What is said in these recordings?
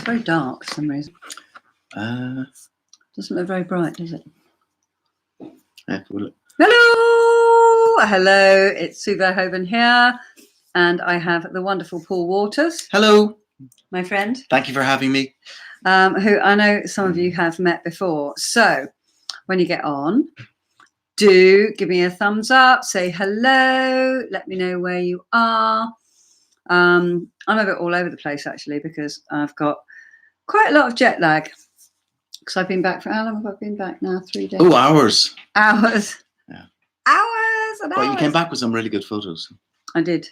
very dark for some reason. Doesn't look very bright, does it? Hello, it's Sue Verhoeven here, and I have the wonderful Paul Waters. Hello, my friend. Thank you for having me. Who I know some of you have met before. So when you get on, do give me a thumbs up, say hello, let me know where you are. I'm a bit all over the place actually because I've got quite a lot of jet lag because I've been back for how long have I been back now? 3 days. Oh, hours. Hours. Yeah. Hours and hours. Well, you came back with some really good photos. I did.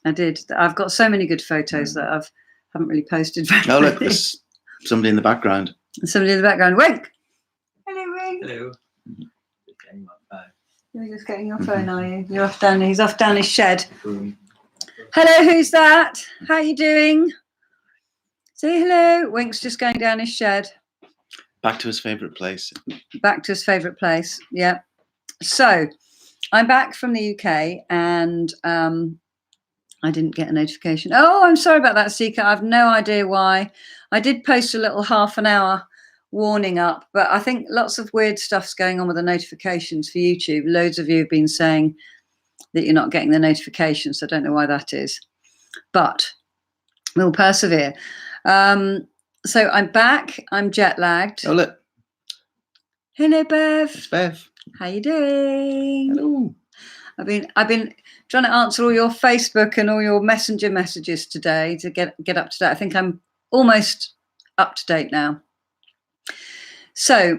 I've got so many good photos that I haven't really posted very Oh, look, many. there's somebody in the background. Somebody in the background. Wink. Hello, Wink. Hello. You're just getting your phone, are you? You're off down. He's off down his shed. Boom. Hello, who's that? How you doing? Say hello. Wink's just going down his shed. Back to his favourite place. Back to his favourite place. Yeah. So I'm back from the UK and I didn't get a notification. Oh, I'm sorry about that, Sika. I've no idea why. I did post a little half an hour warning up, but I think lots of weird stuff's going on with the notifications for YouTube. Loads of you have been saying that you're not getting the notifications. So I don't know why that is, but we'll persevere. So I'm back. I'm jet lagged. Oh, look. Hello, Bev. It's Bev. How you doing? Hello. I've been trying to answer all your Facebook and all your messenger messages today to get up to date. I think I'm almost up to date now. So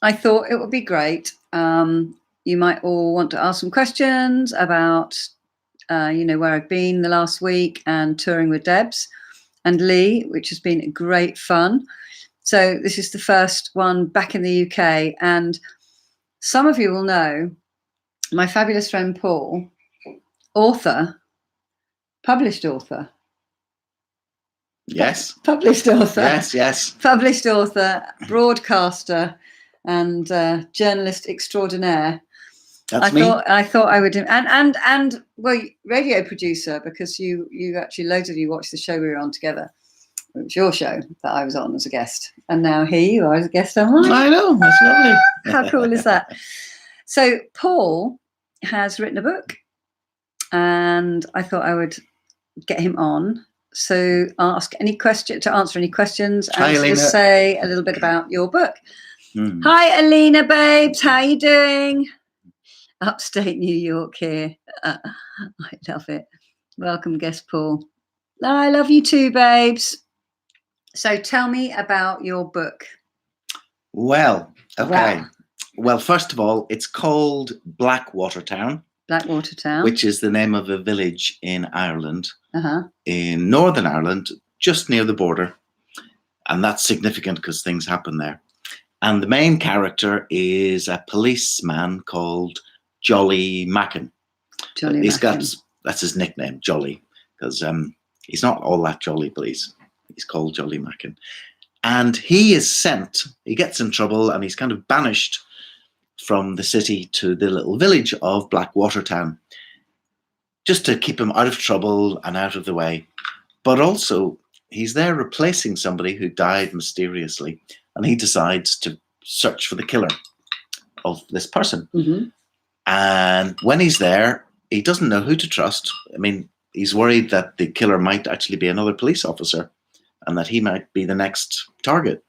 I thought it would be great. You might all want to ask some questions about, where I've been the last week and touring with Debs and Lee, which has been great fun. So this is the first one back in the UK. And some of you will know my fabulous friend Paul, author, published author. Yes. Published author. Yes. Published author, broadcaster, and journalist extraordinaire. That's me. I thought I would, and well, radio producer, because you actually, loads of you watched the show we were on together. It was your show that I was on as a guest, and now here you are as a guest on mine. I know, that's lovely. How cool is that? So Paul has written a book, and I thought I would get him on. So answer any questions, Hi, and Alina. just say a little bit about your book. Mm. Hi, Alina, babes. How you doing? Upstate New York here. I love it. Welcome, guest Paul. I love you too, babes. So tell me about your book. Well, okay. Wow. Well, first of all, it's called Blackwater Town. Blackwater Town. Which is the name of a village in Ireland, Uh-huh. in Northern Ireland, just near the border. And that's significant because things happen there. And the main character is a policeman called Jolly Mackin. Jolly Mackin. That's his nickname, Jolly, because he's not all that jolly, but he's called Jolly Mackin. And he gets in trouble and he's kind of banished from the city to the little village of Blackwater Town, just to keep him out of trouble and out of the way. But also, he's there replacing somebody who died mysteriously, and he decides to search for the killer of this person. Mm-hmm. And when he's there, he doesn't know who to trust. I mean, he's worried that the killer might actually be another police officer and that he might be the next target.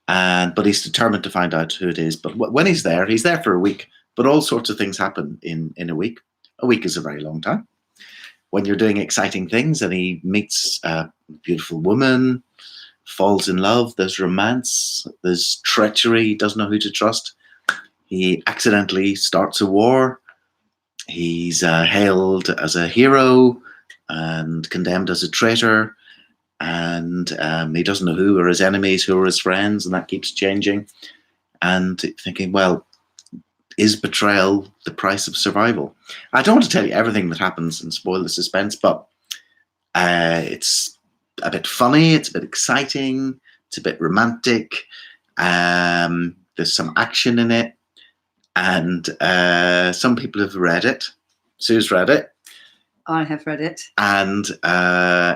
But he's determined to find out who it is. But when he's there for a week, but all sorts of things happen in a week. A week is a very long time. When you're doing exciting things and he meets a beautiful woman, falls in love, there's romance, there's treachery, he doesn't know who to trust. He accidentally starts a war. He's hailed as a hero and condemned as a traitor. And he doesn't know who are his enemies, who are his friends, and that keeps changing. And thinking, well, is betrayal the price of survival? I don't want to tell you everything that happens and spoil the suspense, but it's a bit funny, it's a bit exciting, it's a bit romantic. There's some action in it, and some people have read it. Sue's read it. I have read it. And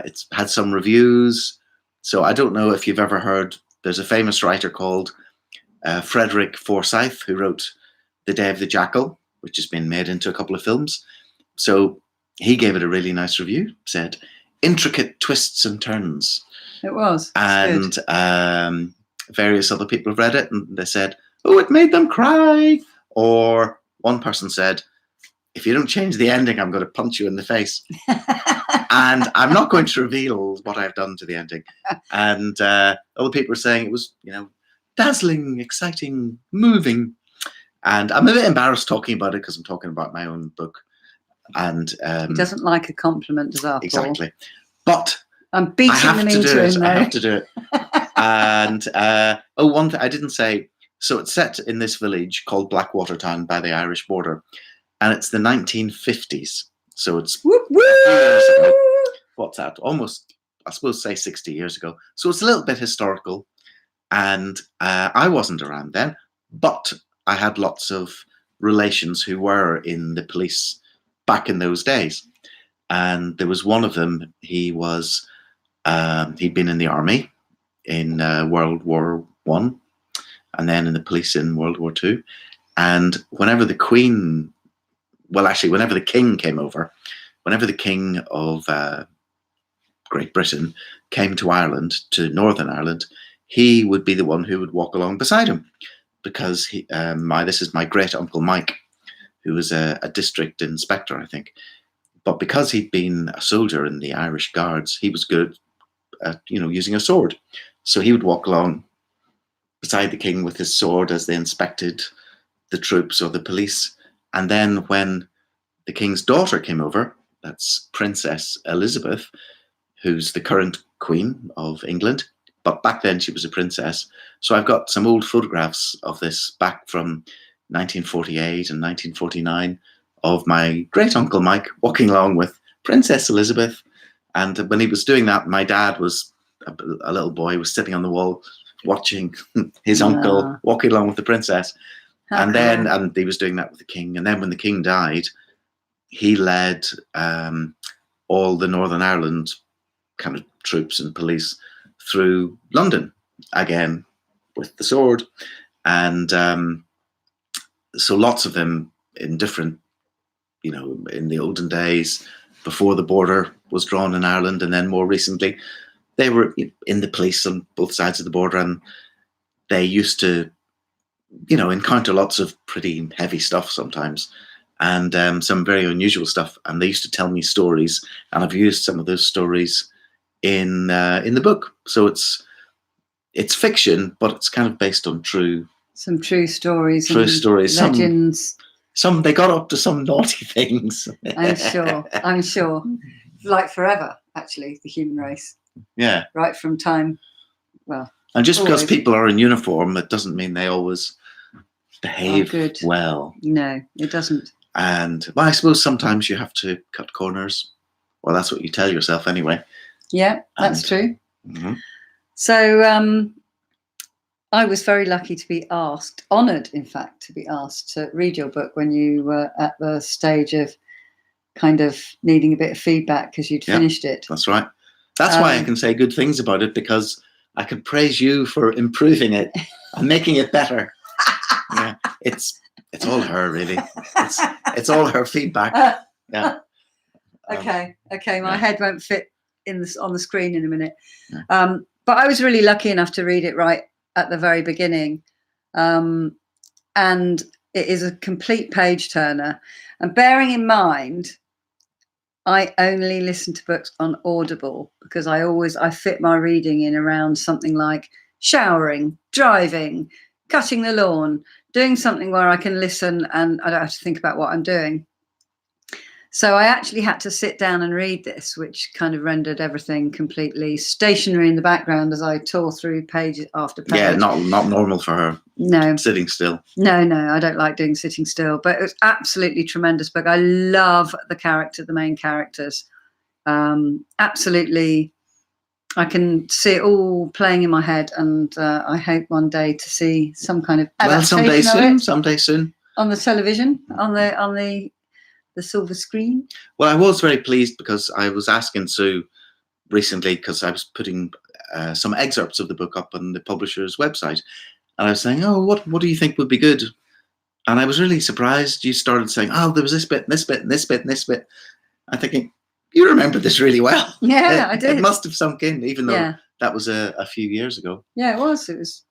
it's had some reviews. So I don't know if you've ever heard, there's a famous writer called Frederick Forsyth who wrote The Day of the Jackal, which has been made into a couple of films. So he gave it a really nice review, said, intricate twists and turns. It was. And various other people have read it and they said, oh, it made them cry. Or one person said, if you don't change the ending, I'm going to punch you in the face. And I'm not going to reveal what I've done to the ending. And other people are saying it was, dazzling, exciting, moving. And I'm a bit embarrassed talking about it because I'm talking about my own book. And he doesn't like a compliment, does our exactly. But I'm beating them into him, though. I have to do it. And one thing I didn't say. So it's set in this village called Blackwater Town by the Irish border, and it's the 1950s. So it's whoop, whoop. a few years ago. What's that? Almost, I suppose, say 60 years ago. So it's a little bit historical, and I wasn't around then, but I had lots of relations who were in the police back in those days. And there was one of them, he was, he'd been in the army in World War I, and then in the police in World War II. And whenever the Queen, whenever the King came over, whenever the King of Great Britain came to Ireland, to Northern Ireland, he would be the one who would walk along beside him, because this is my great uncle Mike, who was a district inspector, I think. But because he'd been a soldier in the Irish Guards, he was good at using a sword. So he would walk along beside the king with his sword as they inspected the troops or the police. And then when the king's daughter came over, that's Princess Elizabeth, who's the current Queen of England, but back then she was a princess. So I've got some old photographs of this back from 1948 and 1949 of my great uncle Mike walking along with Princess Elizabeth. And when he was doing that, my dad was a little boy, was sitting on the wall watching his uncle walking along with the princess. And he was doing that with the king. And then when the king died, he led all the Northern Ireland kind of troops and police through London, again, with the sword. And so lots of them in different, in the olden days, before the border was drawn in Ireland, and then more recently, they were in the police on both sides of the border, and they used to, encounter lots of pretty heavy stuff sometimes, and some very unusual stuff. And they used to tell me stories, and I've used some of those stories in the book. So it's fiction, but it's kind of based on some true stories, legends. Some they got up to some naughty things. I'm sure. Like forever, actually, the human race. Yeah. Right from time. Well. And just because people are in uniform, it doesn't mean they always behave well. No, it doesn't. And I suppose sometimes you have to cut corners. Well, that's what you tell yourself anyway. Yeah, that's true. Mm-hmm. So I was very lucky to be asked, honoured, in fact, to be asked to read your book when you were at the stage of kind of needing a bit of feedback because you'd finished it. That's right. That's why I can say good things about it, because I can praise you for improving it and making it better. Yeah, it's all her, really. It's all her feedback. Yeah. Okay. My head won't fit on the screen in a minute. Yeah. But I was really lucky enough to read it right at the very beginning, and it is a complete page turner. And bearing in mind, I only listen to books on Audible because I fit my reading in around something like showering, driving, cutting the lawn, doing something where I can listen and I don't have to think about what I'm doing. So I actually had to sit down and read this, which kind of rendered everything completely stationary in the background as I tore through page after page. Yeah, not normal for her. No. Sitting still. No, I don't like doing sitting still. But it was absolutely tremendous book. I love the main characters. Absolutely. I can see it all playing in my head, and I hope one day to see some kind of adaptation someday soon. On the television, on the silver screen. Well, I was very pleased because I was asking Sue recently, because I was putting some excerpts of the book up on the publisher's website. And I was saying, oh, what do you think would be good? And I was really surprised. You started saying, oh, there was this bit, and this bit, and this bit, and this bit. I'm thinking, you remember this really well. Yeah, I did. It must have sunk in, even though Yeah. that was a few years ago. Yeah, it was. It was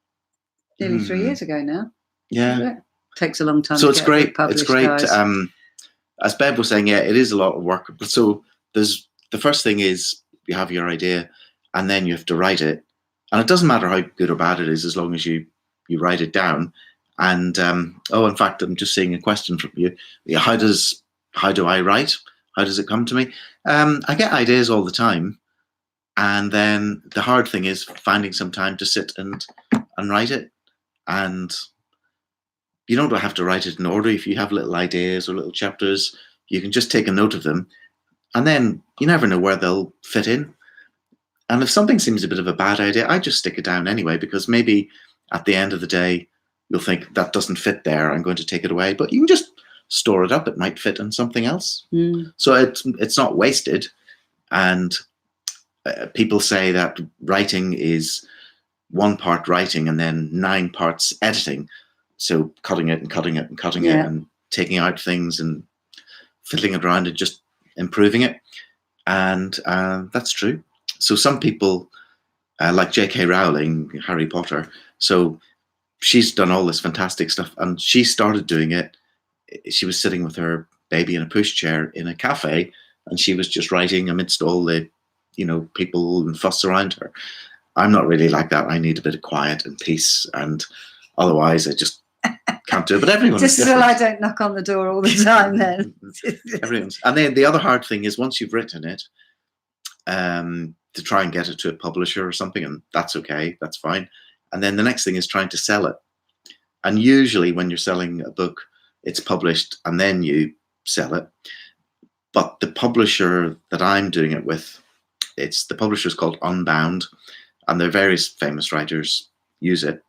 nearly 3 years ago now. Yeah. It takes a long time. So to it's get a book great. It's published, great. guys. As Bev was saying, yeah, it is a lot of work. So the first thing is you have your idea, and then you have to write it. And it doesn't matter how good or bad it is, as long as you write it down. And in fact, I'm just seeing a question from you. Yeah, how do I write? How does it come to me? I get ideas all the time, and then the hard thing is finding some time to sit and write it. And you don't have to write it in order. If you have little ideas or little chapters, you can just take a note of them, and then you never know where they'll fit in. And if something seems a bit of a bad idea, I just stick it down anyway, because maybe at the end of the day, you'll think that doesn't fit there. I'm going to take it away, but you can just store it up. It might fit in something else. So it's not wasted. And people say that writing is 1 part writing and then 9 parts editing. So cutting it and cutting it and cutting it and taking out things and fiddling it around and just improving it. And that's true. So some people, like J.K. Rowling, Harry Potter, so she's done all this fantastic stuff, and she started doing it. She was sitting with her baby in a pushchair in a cafe, and she was just writing amidst all the, people and fuss around her. I'm not really like that. I need a bit of quiet and peace, and otherwise I just can't do it. But everyone just so I don't knock on the door all the time. Then everyone's. And then the other hard thing is once you've written it, to try and get it to a publisher or something, and that's okay, that's fine. And then the next thing is trying to sell it. And usually when you're selling a book, it's published and then you sell it. But the publisher that I'm doing it with, the publisher's called Unbound, and there are various famous writers use it.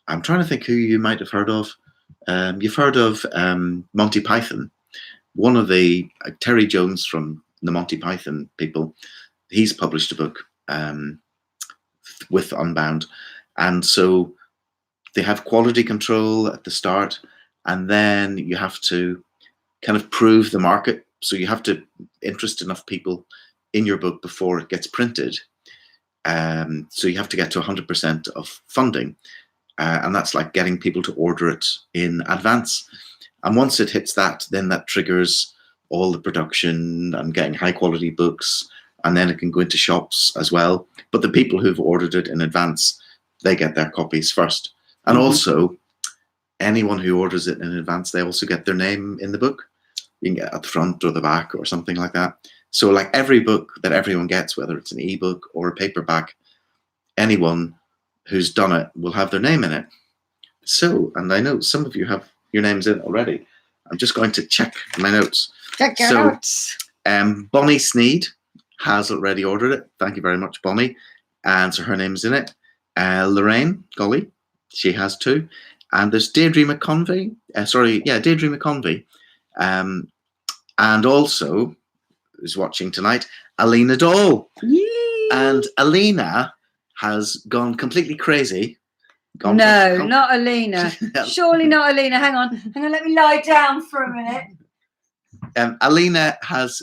I'm trying to think who you might have heard of. You've heard of Monty Python. One of the, Terry Jones from the Monty Python people, he's published a book with Unbound. And so they have quality control at the start, and then you have to kind of prove the market. So you have to interest enough people in your book before it gets printed. So you have to get to 100% of funding. And that's like getting people to order it in advance. And once it hits that, then that triggers all the production and getting high quality books. And then it can go into shops as well. But the people who've ordered it in advance, they get their copies first. And also, anyone who orders it in advance, they also get their name in the book. You can get at the front or the back or something like that. So like every book that everyone gets, whether it's an ebook or a paperback, anyone who's done it will have their name in it. So, and I know some of you have your names in already. I'm just going to check my notes. Check your notes. Bonnie Sneed has already ordered it. Thank you very much, Bonnie. And so her name's in it. Lorraine Golly, she has too. And there's Deirdre McConvey. Deirdre McConvey. And also, who's watching tonight, Alina Dole. Yay. And Alina has gone completely crazy. Not Alina. Surely not Alina. Hang on, let me lie down for a minute. Alina has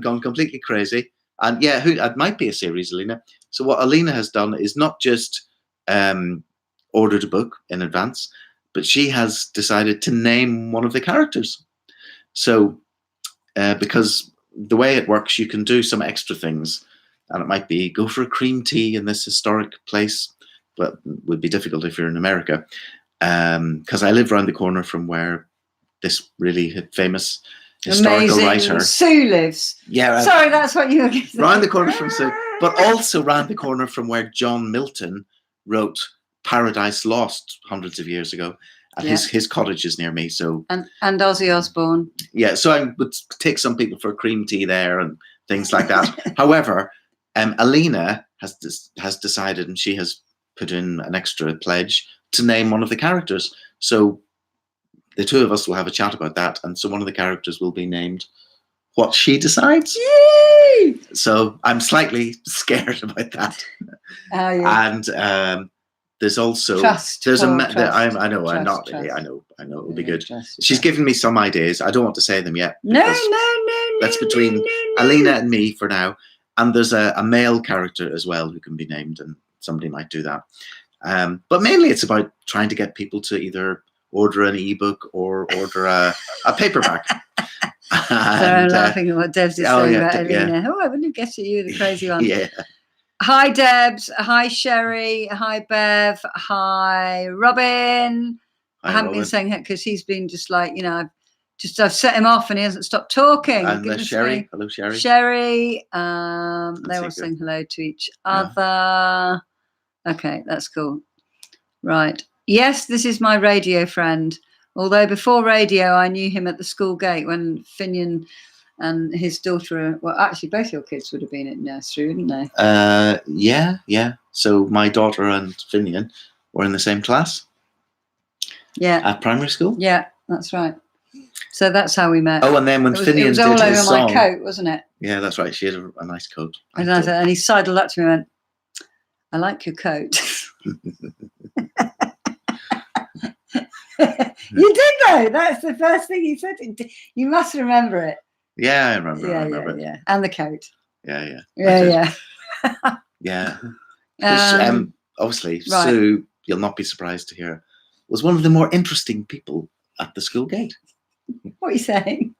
gone completely crazy. And yeah, it might be a series, Alina. So what Alina has done is not just ordered a book in advance, but she has decided to name one of the characters. So because the way it works, you can do some extra things. And it might be go for a cream tea in this historic place, but it would be difficult if you're in America. Because I live around the corner from where this really famous historical writer Sue lives. Yeah. Sorry, that's what you were getting. Round the corner from Sue, but also round the corner from where John Milton wrote Paradise Lost hundreds of years ago. And his cottage is near me. So and Ozzy Osbourne. Yeah, so I would take some people for cream tea there and things like that. However, Alina has decided, and she has put in an extra pledge to name one of the characters. So the two of us will have a chat about that, and so one of the characters will be named what she decides. Yay! Whee! So I'm slightly scared about that. Oh, And there's also Trust. there's Paul, I know I'm not trust. really. I know it'll be Yeah, good. trust, She's trust. given me some ideas. I don't want to say them yet. No, because that's between Alina and me for now. And there's a male character as well who can be named, and somebody might do that. But mainly it's about trying to get people to either order an ebook or order a paperback. So I'm And, laughing at what Debs is oh, saying yeah, about yeah. Alina. Oh, I wouldn't guess at you, the crazy one. Yeah. Hi, Debs. Hi, Sherry. Hi, Bev. Hi, Robin. I haven't been saying that because he's been just like, I've set him off and he hasn't stopped talking. And Goodness Sherry. me. Hello, Sherry. Sherry. They all saying hello to each other. Okay, that's cool. Right. Yes, this is my radio friend. Although before radio, I knew him at the school gate when Finian and his daughter, well, actually, both your kids would have been at nursery, wouldn't they? Yeah. So my daughter and Finian were in the same class. Yeah. At primary school. Yeah, that's right. So that's how we met. Oh, and then when Finian it was all did his over song, my coat, wasn't it? Yeah, that's right. She had a nice coat. And he sidled up to me and went, "I like your coat." You did though. That's the first thing he said. You must remember it. Yeah, I remember it. Yeah. And the coat. Yeah. Yeah. Obviously, right. Sue, you'll not be surprised to hear, was one of the more interesting people at the school gate. What are you saying?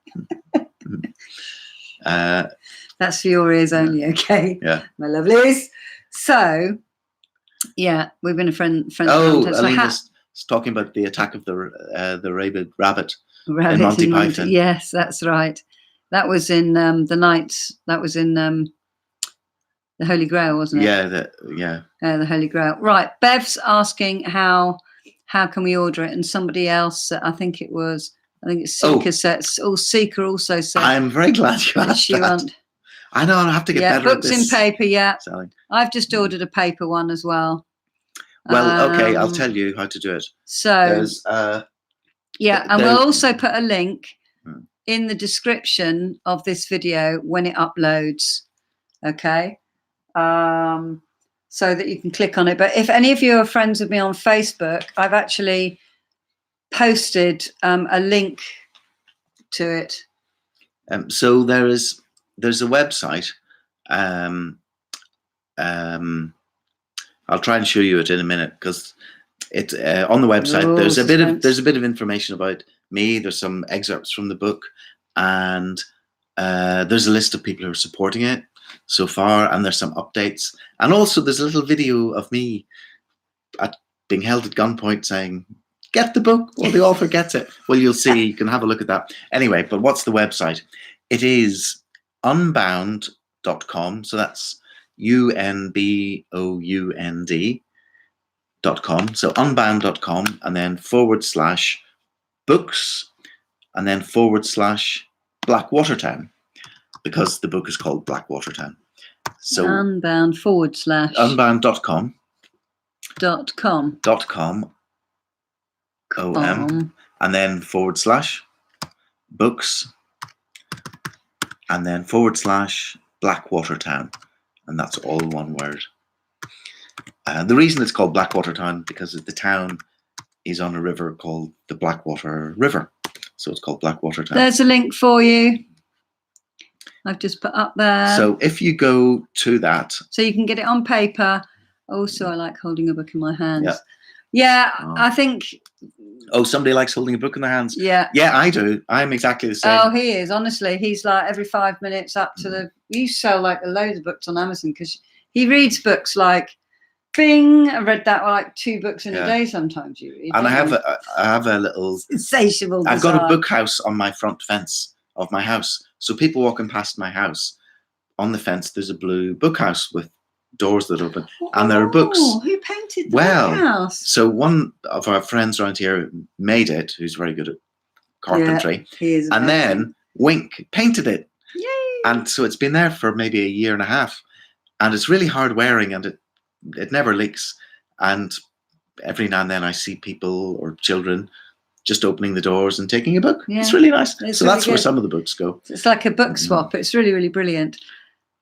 That's for your ears only, okay? Yeah. My lovelies. So, yeah, we've been friends. Oh, Alina's talking about the attack of the rabid rabbit in Monty Python. Yes, that's right. That was in the Knights. That was in the Holy Grail, wasn't it? Yeah. The Holy Grail. Right. Bev's asking how can we order it, and somebody else, I think it's Seeker says. Seeker also said. I'm very glad you asked that. I know, I'll have to get better at books this. in paper, yeah. Selling. I've just ordered a paper one as well. Well, okay, I'll tell you how to do it. So, we'll also put a link in the description of this video when it uploads, okay? So that you can click on it. But if any of you are friends with me on Facebook, I've actually posted a link to it. So there's a website. I'll try and show you it in a minute because it on the website there's a bit of information about me. There's some excerpts from the book, and there's a list of people who are supporting it so far, and there's some updates, and also there's a little video of me being held at gunpoint saying, "Get the book," or the author gets it. Well, you'll see. You can have a look at that. Anyway, but what's the website? It is unbound.com. So that's unbound.com. So unbound.com, and then /books, and then /Blackwatertown, because the book is called Blackwatertown. So unbound / unbound.com. .com. OM, and then /books, and then /Blackwatertown, and that's all one word. The reason it's called Blackwatertown because the town is on a river called the Blackwater River, so it's called Blackwatertown. There's a link for you. I've just put up there. So if you go to that, so you can get it on paper. Also, I like holding a book in my hands. Yeah. I think. Oh, somebody likes holding a book in their hands. Yeah, I do. I'm exactly the same. Oh, he is. Honestly, he's like every 5 minutes up to the. You sell like a load of books on Amazon because he reads books like, bing. I read that like 2 books in a day. Sometimes you read. And I have a little insatiable desire. I've got a book house on my front fence of my house, so people walking past my house, on the fence there's a blue book house with doors that open, and there are books. Who painted that house? So one of our friends around here made it, who's very good at carpentry, he is, and then Wink painted it. Yay! And so it's been there for maybe a year and a half, and it's really hard wearing, and it never leaks. And every now and then I see people or children just opening the doors and taking a book. It's really nice. So really that's good. Where some of the books go. It's like a book swap. It's really, really brilliant.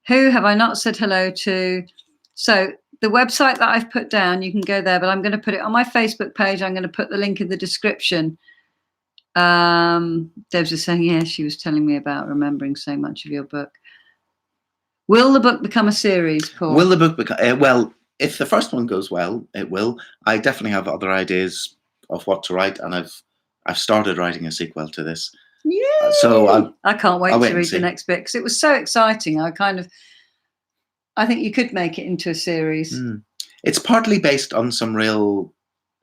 Who have I not said hello to? So the website that I've put down, you can go there, but I'm going to put it on my Facebook page. I'm going to put the link in the description. Debs was saying, yeah, she was telling me about remembering so much of your book. Will the book become a series, Paul? Will the book become... well, if the first one goes well, it will. I definitely have other ideas of what to write, and I've started writing a sequel to this. Yeah. So I can't wait I'll wait to and read see. the next bit because it was so exciting. I think you could make it into a series. It's partly based on some real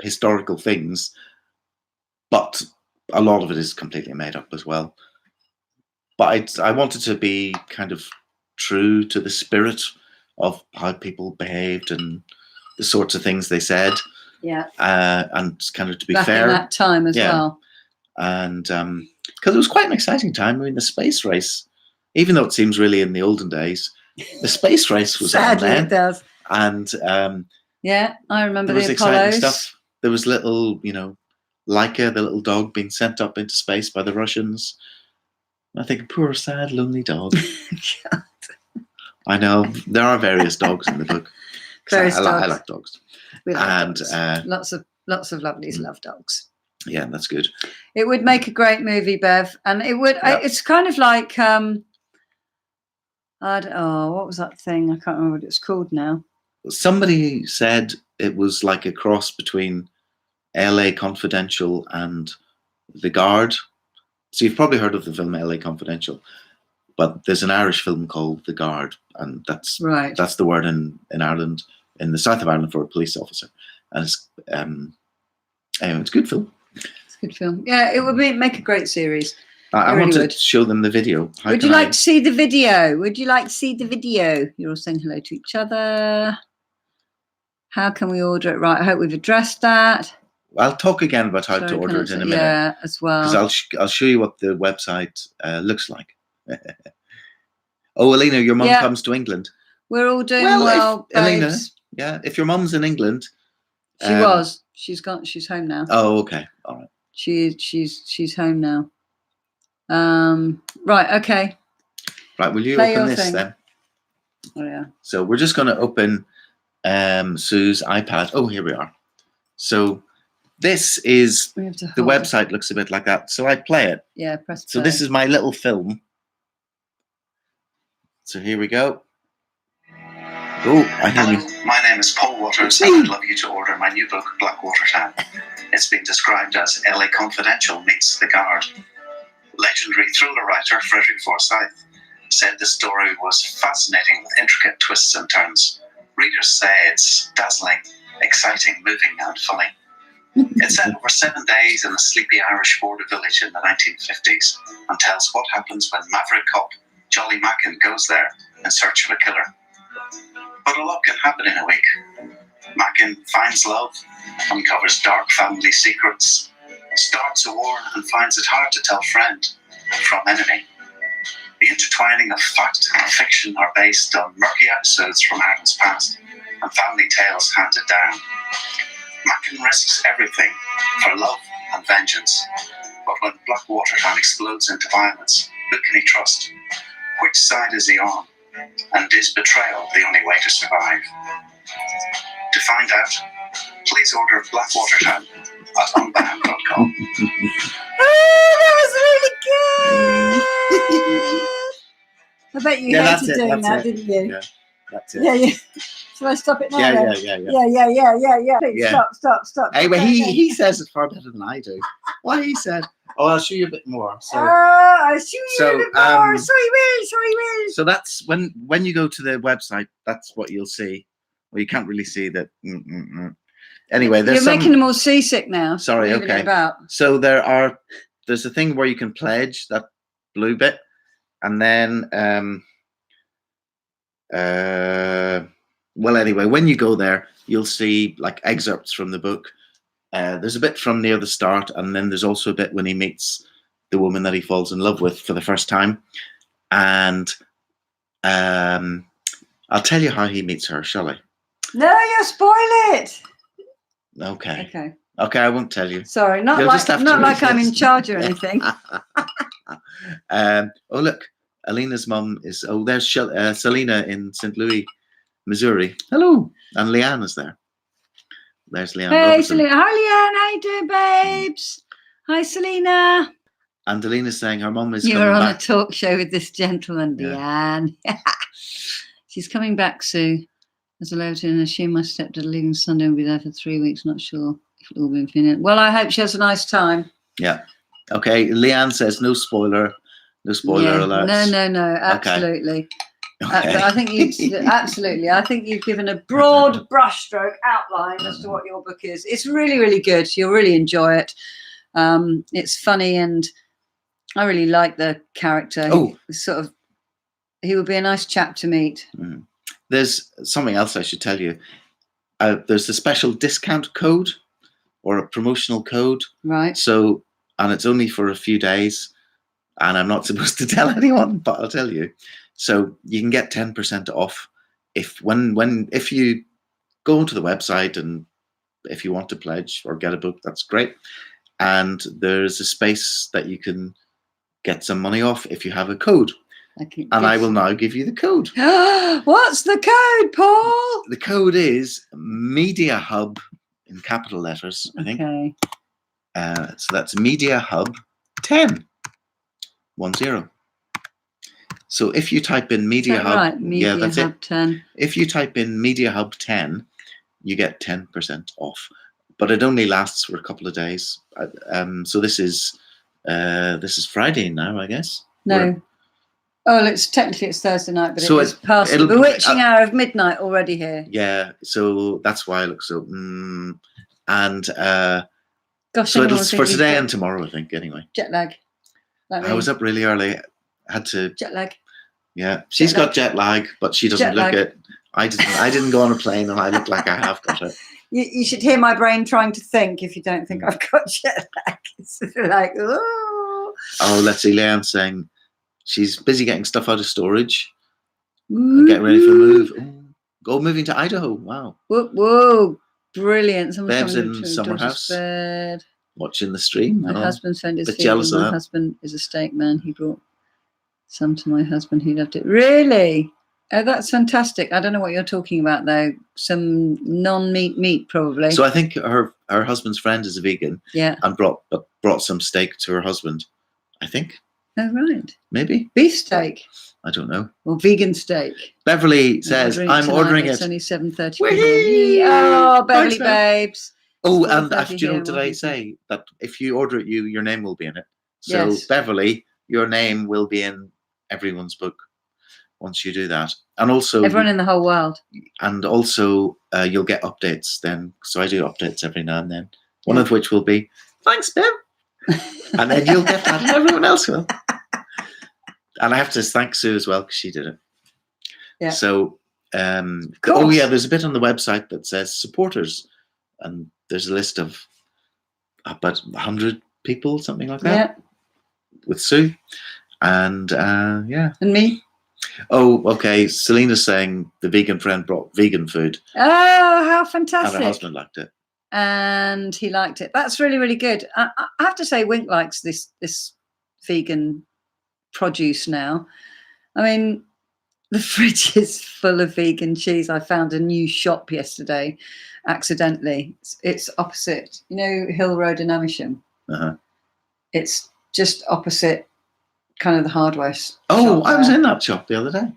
historical things, but a lot of it is completely made up as well. But I wanted to be kind of true to the spirit of how people behaved and the sorts of things they said. Yeah. And kind of to be Back fair. in that time as Yeah. well. And because it was quite an exciting time. I mean, the space race, even though it seems really in the olden days, the space race was on Sadly, then. it does. And Yeah, I remember there was the exciting Apollos. stuff. There was little, Laika, the little dog, being sent up into space by the Russians. I think, poor, sad, lonely dog. I know there are various dogs in the book. Various I dogs. like dogs. We like And dogs. Lots of lovelies love dogs. yeah, that's good. It would make a great movie, Bev, and it would. Yeah. It's kind of like what was that thing? I can't remember what it's called now. Somebody said it was like a cross between LA Confidential and The Guard. So you've probably heard of the film LA Confidential, but there's an Irish film called The Guard, and that's Right. That's the word in Ireland, in the south of Ireland, for a police officer. And it's anyway, it's a good film. It's a good film. Yeah, it would make a great series. I really want to would. show them the video. Would you like to see the video? Would you like to see the video? You're all saying hello to each other. How can we order it? Right, I hope we've addressed that. I'll talk again about how Sorry, to order it in a minute. Yeah, as well. Because I'll show you what the website looks like. Oh, Alina, your mum comes to England. We're all doing well, Alina, babes. yeah, if your mum's in England. She was. She's gone. She's home now. Oh, okay. All right. She's home now. Right. Okay. Right. Will you Play open your this thing. then? Oh yeah. So we're just going to open Sue's iPad. Oh, here we are. So this is We have to the hold it. website. Looks a bit like that. So I play it. Yeah. Press So play. this is my little film. So here we go. Oh, I hear Hello, me. my name is Paul Waters, and I'd love you to order my new book, Blackwater Town. It's been described as LA Confidential meets The Guard. Legendary thriller writer Frederick Forsyth said the story was fascinating with intricate twists and turns. Readers say it's dazzling, exciting, moving, and funny. It's set over 7 days in a sleepy Irish border village in the 1950s and tells what happens when maverick cop Jolly Mackin goes there in search of a killer. But a lot can happen in a week. Mackin finds love, uncovers dark family secrets, starts a war and finds it hard to tell friend from enemy. The intertwining of fact and fiction are based on murky episodes from Ireland's past and family tales handed down. Mackin risks everything for love and vengeance, but when Blackwater Town explodes into violence, who can he trust? Which side is he on? And is betrayal the only way to survive? To find out, please order Blackwater Town at unbound.com. Oh, that was really good. I bet you Yeah, hated doing that, didn't you? Yeah, that's it. Yeah. Shall I stop it now? Yeah. then? Yeah. Please, Yeah. Stop. Anyway, Okay. he says it far better than I do. What he said. Oh, I'll show you a bit more. So I'll show you So, a bit more. Sorry, Will. so that's when you go to the website, that's what you'll see. Well, you can't really see that. Anyway, there's You're making them all seasick now. Sorry, moving it okay. About. So there's a thing where you can pledge that blue bit, and then well, anyway, when you go there, you'll see like excerpts from the book. There's a bit from near the start, and then there's also a bit when he meets the woman that he falls in love with for the first time. And I'll tell you how he meets her, shall I? No, you'll spoil it. Okay, I won't tell you. Sorry, not You'll like just have to not read like I'm this. in charge or anything. Oh, look, Alina's mum is, there's Selena in St. Louis, Missouri. Hello. And Leanne is there. There's Leanne Hey, Robertson. Selena. Hi, Leanne. How you doing, babes? Hi, Selena. And Alina's saying her mum is You coming were on back. a talk show with this gentleman, Yeah. Leanne. She's coming back, Sue. As a Leverton, and assume my stepdad leaving Sunday and will be there for 3 weeks. Not sure if it'll all be infinite. Well, I hope she has a nice time. Yeah. Okay. Leanne says no spoiler. No spoiler alerts. No. Absolutely. Okay. I think absolutely. I think you've given a broad brushstroke outline as to what your book is. It's really, really good. You'll really enjoy it. It's funny, and I really like the character. He would be a nice chap to meet. Mm. There's something else I should tell you. There's a special discount code or a promotional code. Right. So, and it's only for a few days, and I'm not supposed to tell anyone, but I'll tell you. So you can get 10% off if you go to the website, and if you want to pledge or get a book, that's great. And there's a space that you can get some money off if you have a code. I will now give you the code. What's the code, Paul? The code is Media Hub in capital letters, I think. Okay. So that's Media Hub 10. 10. So if you type in Media Hub, right? Media that's Hub it. 10. If you type in Media Hub 10, you get 10% off. But it only lasts for a couple of days. So this is Friday now, I guess. No. It's Thursday night, but so it's past the bewitching hour of midnight already here. Yeah, so that's why I look so. Gosh, so it's for today and tomorrow, I think. Anyway, jet lag. I was up really early. Had to jet lag. Yeah, she's got jet lag, but she doesn't look it. I didn't go on a plane, and I look like I have got it. You should hear my brain trying to think if you don't think I've got jet lag. It's like, oh. Oh, let's see. Leanne's saying she's busy getting stuff out of storage. Getting ready for a move. Moving to Idaho. Wow. Whoa. Brilliant. Someone's Bev's coming in to Summer House. Bed. Watching the stream. My husband found his bit jealous of My that. husband is a steak man. He brought some to my husband. He loved it. Really? Oh, that's fantastic. I don't know what you're talking about, though. Some non-meat meat, probably. So I think her husband's friend is a vegan. Yeah. And brought some steak to her husband. I think. Oh, right. Maybe. Beef steak. I don't know. Or vegan steak. Beverly says, I'm ordering it. It's only 7:30. Oh, Beverly babes. Oh, and did I say that if you order it, your name will be in it? So, yes. Beverly, your name will be in everyone's book once you do that. And also... everyone in the whole world. And also, you'll get updates then. So I do updates every now and then. One of which will be, thanks, Bev. And then you'll get that and everyone else will. And I have to thank Sue as well, because she did it. Yeah. So, there's a bit on the website that says supporters. And there's a list of about 100 people, something like that. Yeah. With Sue. And, yeah. And me. Oh, okay. Selena's saying the vegan friend brought vegan food. Oh, how fantastic. And her husband liked it. And he liked it. That's really, really good. I have to say, Wink likes this vegan produce now. I mean, the fridge is full of vegan cheese. I found a new shop yesterday, accidentally. It's opposite, Hill Road in Amersham. Uh-huh. It's just opposite kind of the hardware shop. Oh, I was in that shop the other day.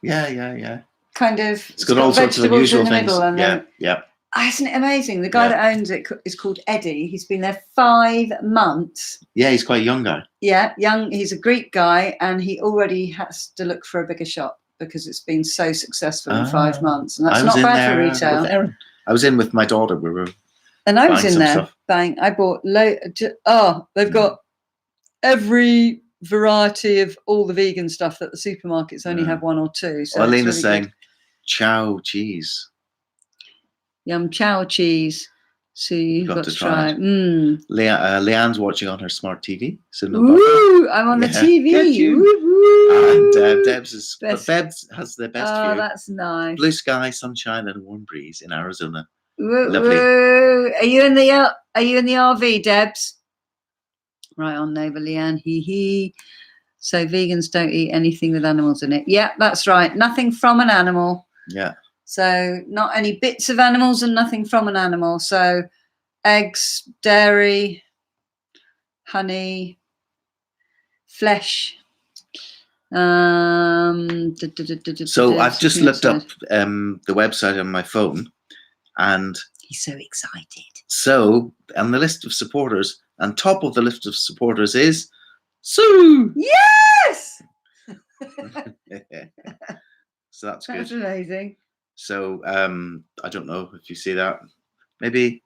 Yeah. Kind of. It's got all sorts of unusual things. Yeah. Isn't it amazing? The guy that owns it is called Eddie. He's been there 5 months. Yeah, he's quite a young guy. Yeah, young. He's a Greek guy, and he already has to look for a bigger shop because it's been so successful in 5 months. And that's not bad for retail. With Erin. I was in with my daughter. We were. And I was in there. Stuff. Bang! I bought they've got every variety of all the vegan stuff that the supermarkets only have 1 or 2. So Alina's saying, "Chow cheese." Yum chow cheese. So you've got to try. Leanne's watching on her smart TV. So Woo! I'm on the TV. And Debs has the best view. Oh, that's nice. Blue sky, sunshine, and a warm breeze in Arizona. Woo, Lovely. Woo. Are you in the RV, Debs? Right on, neighbour Leanne. Hee. So vegans don't eat anything with animals in it. Yeah, that's right. Nothing from an animal. Yeah. So not any bits of animals and nothing from an animal. So eggs, dairy, honey, flesh. So I've just looked up the website on my phone, and He's so excited. so on the list of supporters, and top of the list of supporters is Sue. Yes! So that's That's good. amazing. So I don't know if you see that. Maybe.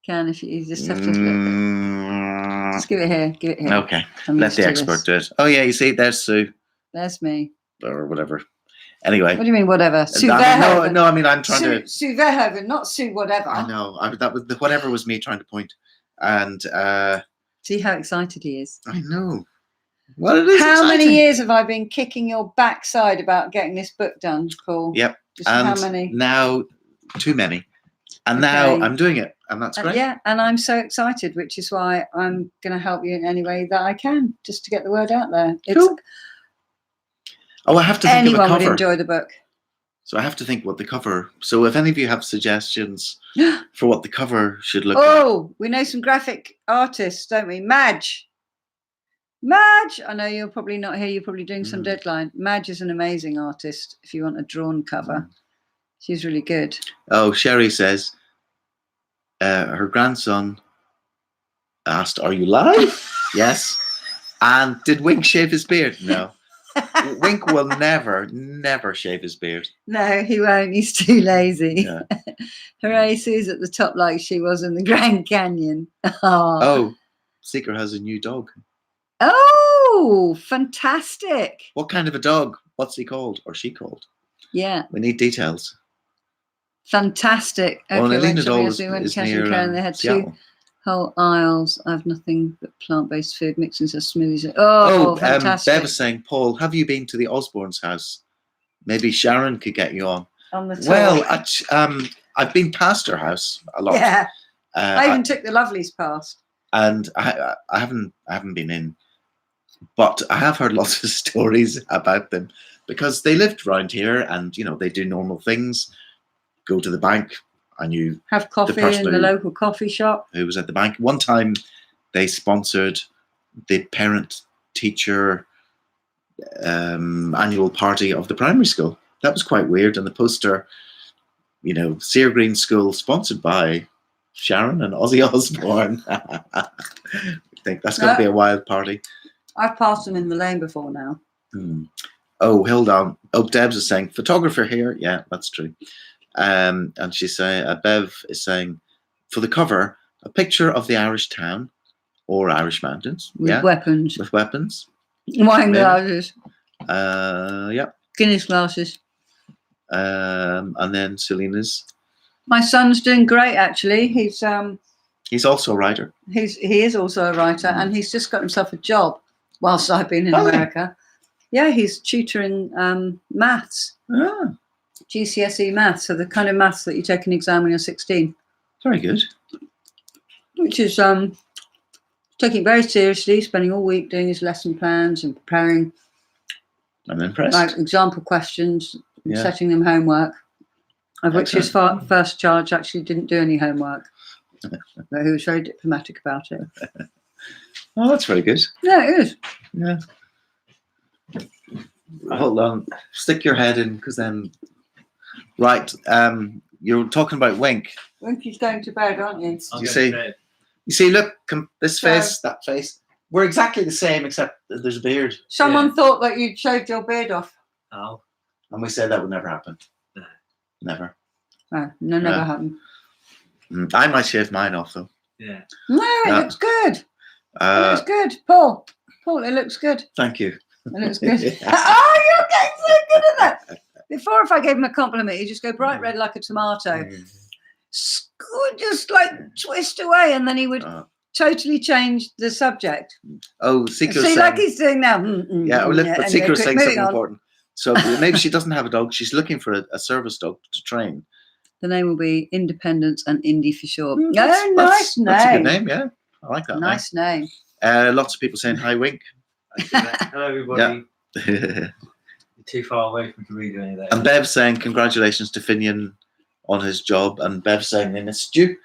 Can if you just have to look. Mm, Just give it here. Give it here. okay. I'm Let used the to expert this. do it. Oh yeah, you see, there's Sue There's me. or whatever. Anyway. What do you mean, whatever? Sue no, Verhoeven. no, I mean I'm trying to. Sue Verhoeven, not Sue whatever. I know. That was whatever was me trying to point, and See how excited he is. I know. Well, it is. How many exciting. years have I been kicking your backside about getting this book done, Paul? Yep. Just And how many? now, too many. And now Okay. I'm doing it, and that's great. Yeah, and I'm so excited, which is why I'm going to help you in any way that I can, just to get the word out there. Cool. Oh, I have to think of a Anyone would cover. enjoy the book. So I have to think what the cover. So if any of you have suggestions for what the cover should look like, Oh, we know some graphic artists, don't we? Madge. I know you're probably not here. You're probably doing some deadline. Madge is an amazing artist if you want a drawn cover. She's really good. oh, Sherry says her grandson asked, "Are you live?" Yes. And did Wink shave his beard? No. Wink will never shave his beard. No, he won't. He's too lazy. Yeah. Hooray, Sue's at the top like she was in the Grand Canyon. Oh, Seeker has a new dog. Oh, fantastic. What kind of a dog? What's he called or she called? Yeah, We need details. fantastic. Well, Okay, Elena when Doll we is went to near Catherine and they had two Seattle. whole aisles of nothing but plant-based food, mixings of smoothies. Oh, fantastic. Bev was saying, Paul, have you been to the Osborne's house? Maybe Sharon could get you on. On the top. Well, I've been past her house a lot. Yeah, I I- even took the lovelies past. and I haven't been in, but I have heard lots of stories about them because they lived around here, and you know they do normal things. Go to the bank. I knew Have coffee person in the who- local coffee shop. who was at the bank. One time, they sponsored the parent-teacher annual party of the primary school. That was quite weird. And the poster, you know, Sear Green School, sponsored by Sharon and Ozzy Osbourne. I think that's going to be a wild party. I've passed them in the lane before now. Oh, hold on. Oh, Debs is saying, photographer here. Yeah, that's true. And she's saying, Bev is saying, for the cover, a picture of the Irish town or Irish mountains. With weapons. With weapons. Wine Maybe. glasses. Yeah. Guinness glasses. And then Selena's. My son's doing great, actually. He's also a writer. he is also a writer, and he's just got himself a job whilst I've been in Oh, yeah. America. Yeah, he's tutoring maths, Ah, GCSE maths, so the kind of maths that you take an exam when you're 16, very good. which is taking it very seriously, spending all week doing his lesson plans and preparing I'm impressed. like example questions, and Yeah. setting them homework. Of which his Excellent. first charge actually didn't do any homework, but he was very diplomatic about it. Oh, that's very good. Yeah, it is. Yeah. Hold on. Stick your head in, because then. Right. You're talking about Wink. Winky's going to bed, aren't you? You see? You see, look, this face, that face. We're exactly the same, except that there's a beard. Someone thought that you'd shaved your beard off. Oh, And we said that would never happen. No. Never. No, never Yeah. happened. I might shave mine off, though. yeah. No, it No. looks good. It Uh, looks good. Paul, it looks good. thank you. It looks good. Oh, you're getting so good at that. Before, if I gave him a compliment, he'd just go bright red like a tomato. Would just like twist away, and then he would Uh, totally change the subject. oh, Seeker's See, saying, like he's doing now. yeah, well, but anyway, Seeker's quick, saying moving something on. important. So maybe she doesn't have a dog. She's looking for a service dog to train. The name will be Independence and Indie for short. That's- Oh, nice name. That's a good name, yeah. I like that Nice name. name. Lots of people saying hi, Wink. Hello, everybody. Yeah. You're too far away from me to read any of that. And Bev saying congratulations to Finian on his job, and Bev saying they missed you.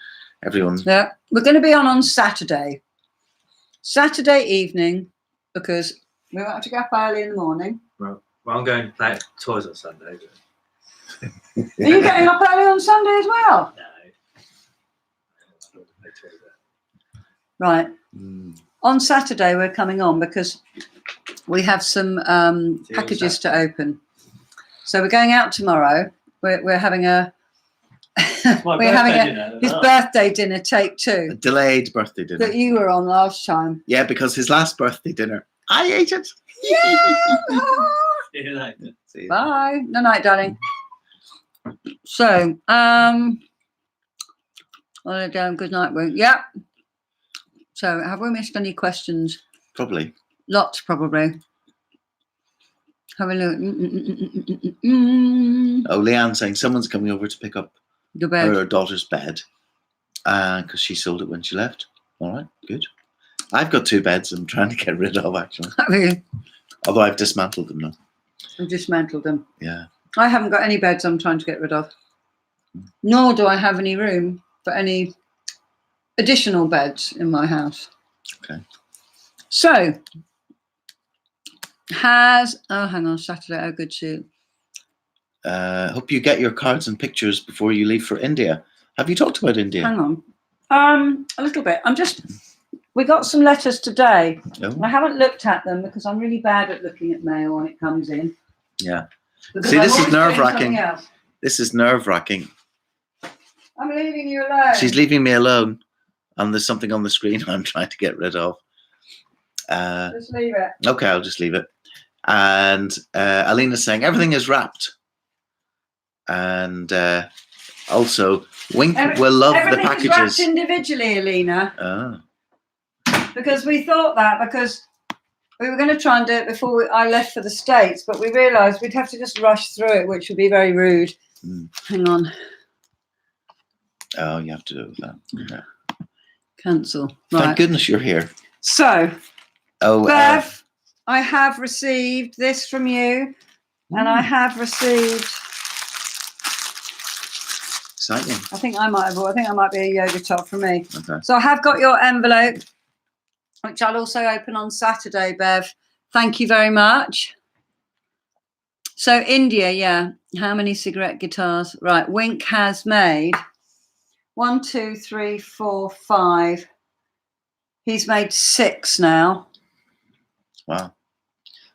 Everyone. Yeah, we're going to be on Saturday evening, because we won't have to get up early in the morning. Well, I'm going to play toys on Sunday. But... Are you getting up early on Sunday as well? No. I don't want to play toys there. Right. Mm. On Saturday we're coming on because we have some packages to open. So we're going out tomorrow. We're having a his birthday dinner, take A 2, delayed birthday dinner. that you were on last time. Yeah, because his last birthday dinner, I ate it. Yeah. See you. Bye. No night, darling. So, good night, Wink. Yeah. So, have we missed any questions? Probably. Lots, probably. Have a look. Oh, Leanne saying someone's coming over to pick up The bed. her daughter's bed because she sold it when she left. All right, good. I've got 2 beds I'm trying to get rid of, actually. Have you? Although I've dismantled them now. I've dismantled them. Yeah. I haven't got any beds I'm trying to get rid of. Nor do I have any room for any additional beds in my house. Okay. So, hang on, Saturday, oh, good shoot. Hope you get your cards and pictures before you leave for India. Have you talked about India? Hang on. A little bit. We got some letters today. No? I haven't looked at them because I'm really bad at looking at mail when it comes in. Yeah. Because See, I'm this is always doing nerve-wracking. something else. This is nerve-wracking. I'm leaving you alone. She's leaving me alone, and there's something on the screen I'm trying to get rid of. Just leave it. Okay, I'll just leave it. And Alina's saying everything is wrapped. And also, Wink will love the Everything's packages. wrapped individually, Alina. Ah, Because we thought that because we were going to try and do it before I left for the States, but we realised we'd have to just rush through it, which would be very rude. Mm. Hang on. Oh, you have to do that. Yeah. Cancel. Thank Right. goodness you're here. So, Oh, Bev, I have received this from you, and I have received, exciting. I think I might be a yoga top for me. Okay. So I have got your envelope, which I'll also open on Saturday, Bev. Thank you very much. So India, yeah. How many cigarette guitars? Right. Wink has made 1, 2, 3, 4, 5. He's made 6 now. Wow.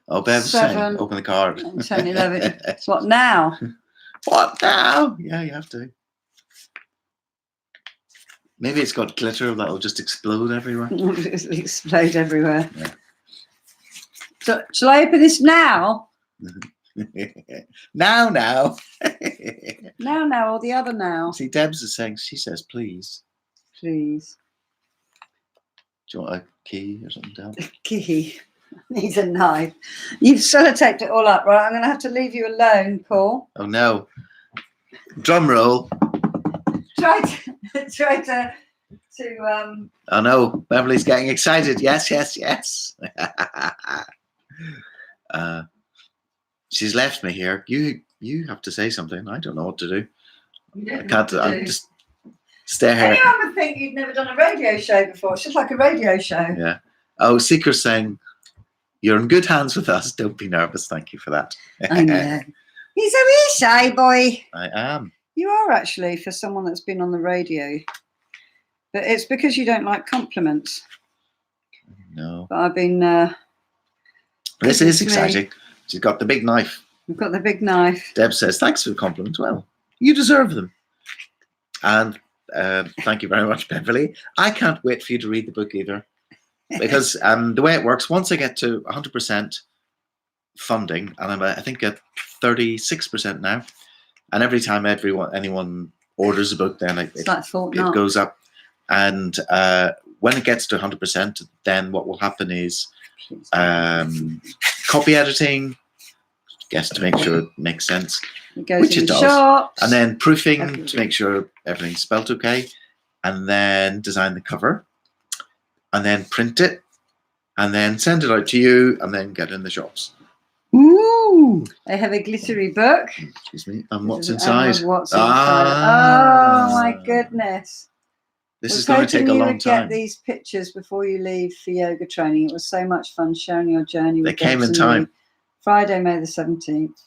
Oh, Bev's saying, 7, open the card. 10, 11. It's what now? What now? Yeah, you have to. Maybe it's got glitter that'll just explode everywhere. Explode everywhere. Yeah. So, shall I open this now? Now. Now, or the other now? See, Debs is saying, she says, please. Please. Do you want a key or something down? Key. Needs a knife. You've sellotaped it all up, right? I'm going to have to leave you alone, Paul. Oh, no. Drum roll. Try to Oh, no. Beverly's getting excited. Yes. She's left me here. You have to say something. I don't know what to do. I can't. I just stay here. Anyone would think you'd never done a radio show before. It's just like a radio show. Yeah. Oh, Seeker's saying, you're in good hands with us. Don't be nervous. Thank you for that. I know. He's a wee shy boy. I am. You are actually, for someone that's been on the radio. But it's because you don't like compliments. No. But I've been... This Listen is to me. exciting. She's got the big knife. I've got the big knife. Deb says, thanks for the compliment. Well, you deserve them. And thank you very much, Beverly. I can't wait for you to read the book either. Because the way it works, once I get to 100% funding, and I'm I think at 36% now, and every time anyone orders a book, then It's like it Fortnite. goes up. And when it gets to 100%, then what will happen is copy editing, to make sure it makes sense, It goes which in it does. shops. and then proofing to Everything. make sure everything's spelt okay, and then design the cover, and then print it, and then send it out to you, and then get in the shops. Ooh, I have a glittery book. Excuse me. And what's This is an inside? What's inside? Oh my Ah. goodness! This Was is going to take a hoping you long would get time. these pictures before you leave for yoga training. It was so much fun sharing your journey. They with came Debs in and time. me. Friday, May the 17th.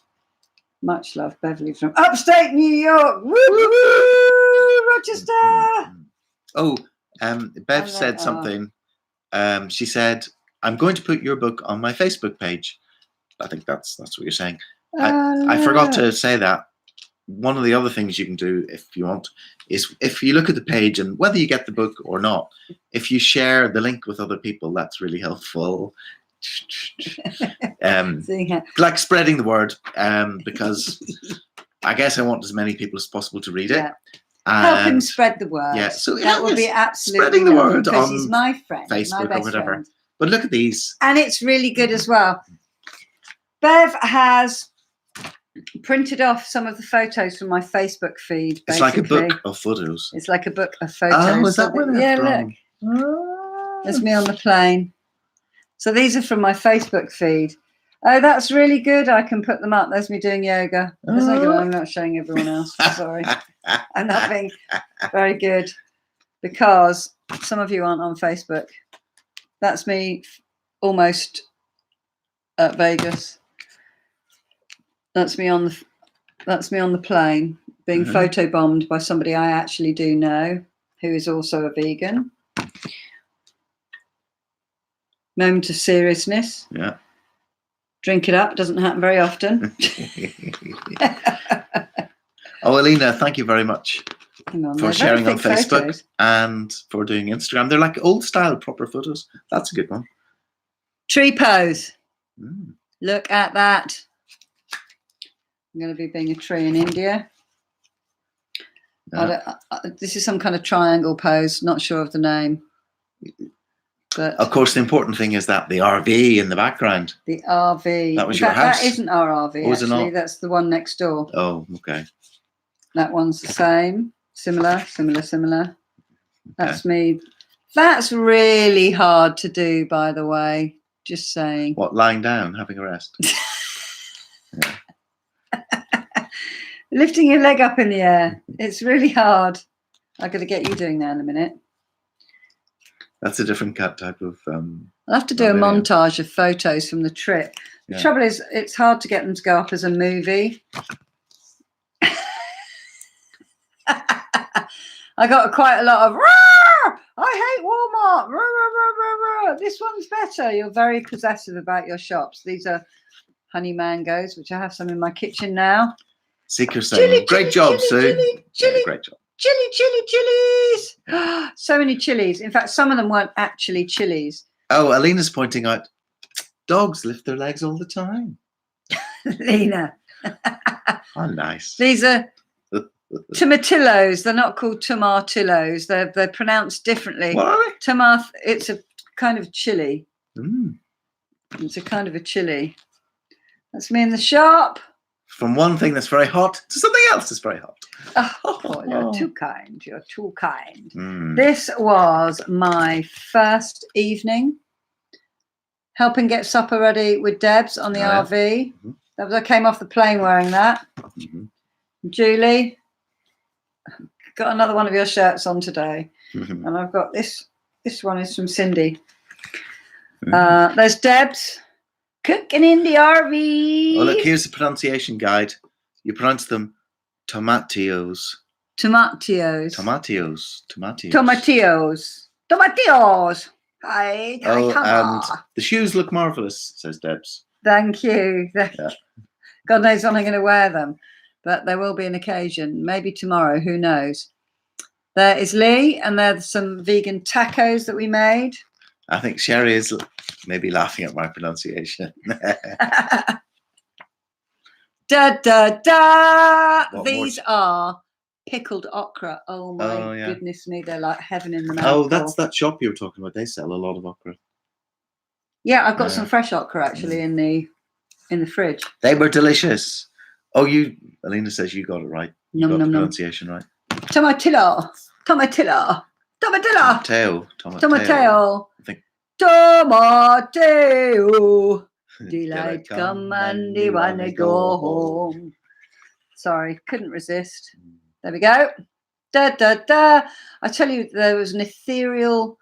Much love, Beverly from upstate New York. Woo, woo, woo, Rochester. Oh, Bev And they said are. something. She said, "I'm going to put your book on my Facebook page." I think that's what you're saying. I forgot to say that. One of the other things you can do, if you want, is if you look at the page and whether you get the book or not, if you share the link with other people, that's really helpful. See how- Like spreading the word, because I guess I want as many people as possible to read it. Yeah. Help him And spread the word. yeah, so that would be yes, absolutely spreading the lovely, word because on he's my friend, Facebook my or best whatever. friend. But look at these. And it's really good as well. Bev has printed off some of the photos from my Facebook feed. It's like a basically. book of photos. It's like a book of photos. Oh, is So that where they're yeah, from? look, there's me on the plane. So these are from my Facebook feed. Oh, that's really good. I can put them up. There's me doing yoga. There's no good. I'm not showing everyone else. Sorry. I'm not being very good because some of you aren't on Facebook. That's me almost at Vegas. That's me on the plane being photobombed by somebody I actually do know, who is also a vegan. Moment of seriousness. Yeah. Drink it up. Doesn't happen very often. Oh, Alina, thank you very much Hang on, for they're very sharing on thick Facebook photos. and for doing Instagram. They're like old style proper photos. That's a good one. Tree pose. Mm. Look at that. I'm going to be being a tree in India. Yeah. This is some kind of triangle pose. Not sure of the name. But Of course, the important thing is that the RV in the background. the RV. That was In your fact, house? That isn't our RV, Oh, is it actually. not? That's the one next door. Oh, okay. That one's the same. Similar. That's me. That's really hard to do, by the way. Just saying. What, lying down, having a rest? Lifting your leg up in the air. It's really hard. I'm going to get you doing that in a minute. That's a different type of. I'll have to do a video. montage of photos from the trip. The Yeah. trouble is, it's hard to get them to go up as a movie. I got quite a lot of, "Roar! I hate Walmart. Roar, roar, roar, roar, roar. This one's better." You're very possessive about your shops. These are honey mangoes, which I have some in my kitchen now. Seeker Chili, saying, great chili, job, chili, Sue. chili, Yeah, chili. great job. Chilies. So many chilies. In fact, some of them weren't actually chilies. Oh, Alina's pointing out dogs lift their legs all the time. Lena. Oh, nice. These are tomatillos. They're not called tomatillos. They're pronounced differently. What are Tomath. It's a kind of chili. they? Mm. It's a kind of a chili. That's me in the shop. From one thing that's very hot to something else that's very hot. Oh, you're too kind. You're too kind. Mm. This was my first evening helping get supper ready with Debs on the Oh, yeah. RV. Mhm. That was, I came off the plane wearing that. Mhm. Julie, got another one of your shirts on today. Mhm. And I've got this. This one is from Cindy. Mhm. There's Debs cooking in the RV. Oh, look, here's the pronunciation guide. You pronounce them tomatillos. Tomatoes. Tomatoes. Tomatoes. Tomatillos. Tomatillos. Hi, Oh, come and on. the shoes look marvellous, says Debs. Thank you. Yeah. God knows when I'm going to wear them, but there will be an occasion. Maybe tomorrow. Who knows? There is Lee, and there's some vegan tacos that we made. I think Sherry is maybe laughing at my pronunciation. Da da da. What These are pickled okra. Oh my Oh, yeah. goodness me, they're like heaven in the mouth. Oh, that's that shop you were talking about. They sell a lot of okra. Yeah, I've got Yeah. some fresh okra actually in the fridge. They were delicious. Oh, Alina says you got it right. You Num got num the num. pronunciation right. Tomatillo. Tomatillo. Tomatillo. Tomato. Tomatillo. I think Tomato. Daylight come and they wanna go home. Sorry, couldn't resist. There we go. Da da da. I tell you, there was an ethereal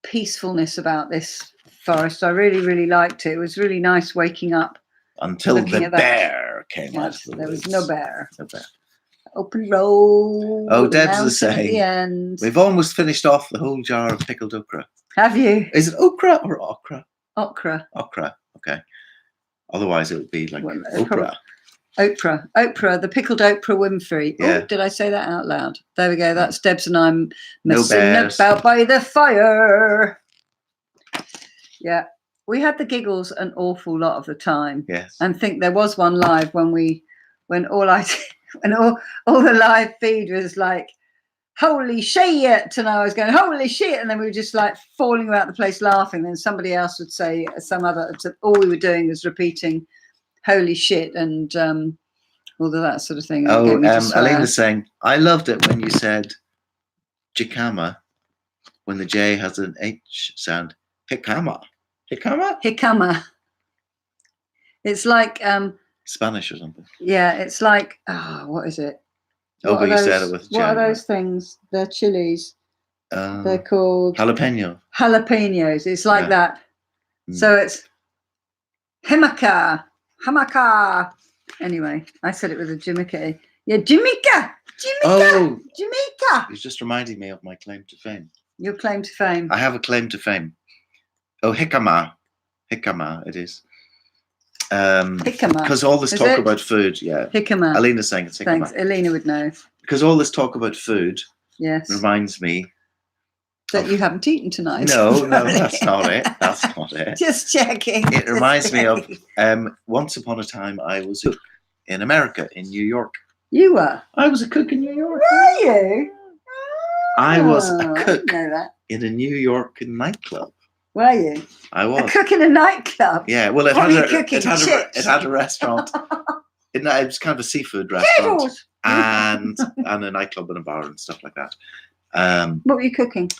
peacefulness about this forest. I really, really liked it. It was really nice waking up. Until Looking the at that. bear came out Yes, of the there was woods. no bear. No bear. Open road. Oh, with a Debs is mountain at saying, the end. We've almost finished off the whole jar of pickled okra. Have you? Is it okra or okra? Okra. Okra. Okay. Otherwise, it would be like Well, okra. Oprah, the pickled Oprah Winfrey. Yeah. Oh, did I say that out loud? There we go. That's Debs and I'm No messing bears. about by the fire. Yeah, we had the giggles an awful lot of the time, Yes. and think there was one live when all the live feed was like, holy shit, and I was going holy shit, and then we were just like falling about the place laughing. Then somebody else would say all we were doing was repeating holy shit and all of that sort of thing. Oh, Get me to swear. Alina's saying, I loved it when you said jicama, when the J has an H sound. Jicama. Jicama? Jicama. It's like Spanish or something. yeah, it's like what is it? Oh, What but are you said those- it with What are J, those things? They're chilies. They're right? called Jalapeno. jalapenos. It's like Yeah. that. Mm. So it's hamaka. Anyway, I said it with a Jamaica. Yeah, Jamaica. Oh, Jamaica. it's just reminding me of my claim to fame. Your claim to fame. I have a claim to fame. Oh, jicama. Jicama, it is. Jicama. Because all this Is talk it? about food, yeah. Jicama. Alina's saying it's Thanks. jicama. Elena would know. Because all this talk about food Yes. reminds me. That you haven't eaten tonight. No, that's not it. That's not it. Just checking. It just reminds me of checking. once upon a time I was a cook in America, in New York. You were. I was a cook in New York. Were you? I was Oh, a I cook didn't know that. in a New York nightclub. Were you? I A was. cook in a nightclub. Yeah, well, it What had, were you a, cooking? it, had a, Chips? it had a restaurant. It was kind of a seafood restaurant Skittles. and a nightclub and a bar and stuff like that. What were you cooking?